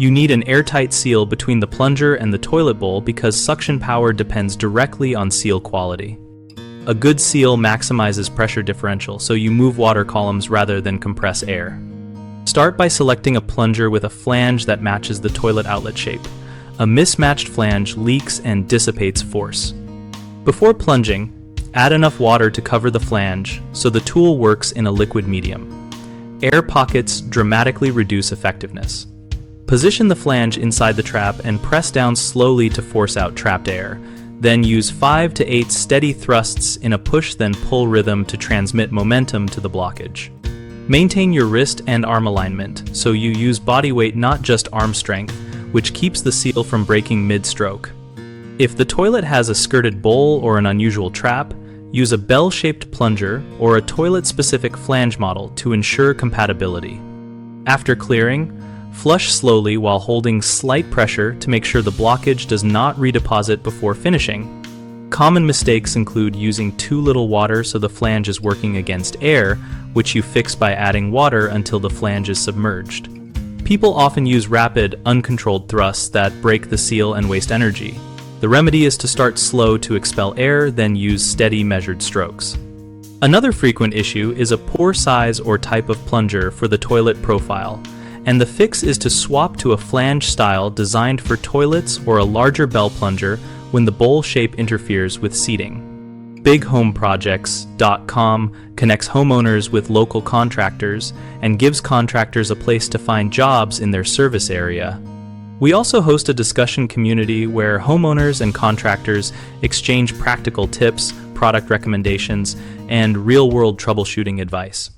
You need an airtight seal between the plunger and the toilet bowl because suction power depends directly on seal quality. A good seal maximizes pressure differential, so you move water columns rather than compress air. Start by selecting a plunger with a flange that matches the toilet outlet shape. A mismatched flange leaks and dissipates force. Before plunging, add enough water to cover the flange so the tool works in a liquid medium. Air pockets dramatically reduce effectiveness. Position the flange inside the trap and press down slowly to force out trapped air. Then use 5 to 8 steady thrusts in a push-then-pull rhythm to transmit momentum to the blockage. Maintain your wrist and arm alignment, so you use body weight, not just arm strength, which keeps the seal from breaking mid-stroke. If the toilet has a skirted bowl or an unusual trap, use a bell-shaped plunger or a toilet-specific flange model to ensure compatibility. After clearing, flush slowly while holding slight pressure to make sure the blockage does not redeposit before finishing. Common mistakes include using too little water so the flange is working against air, which you fix by adding water until the flange is submerged. People often use rapid, uncontrolled thrusts that break the seal and waste energy. The remedy is to start slow to expel air, then use steady, measured strokes. Another frequent issue is a poor size or type of plunger for the toilet profile, and the fix is to swap to a flange style designed for toilets or a larger bell plunger when the bowl shape interferes with seating. BigHomeProjects.com connects homeowners with local contractors and gives contractors a place to find jobs in their service area. We also host a discussion community where homeowners and contractors exchange practical tips, product recommendations, and real-world troubleshooting advice.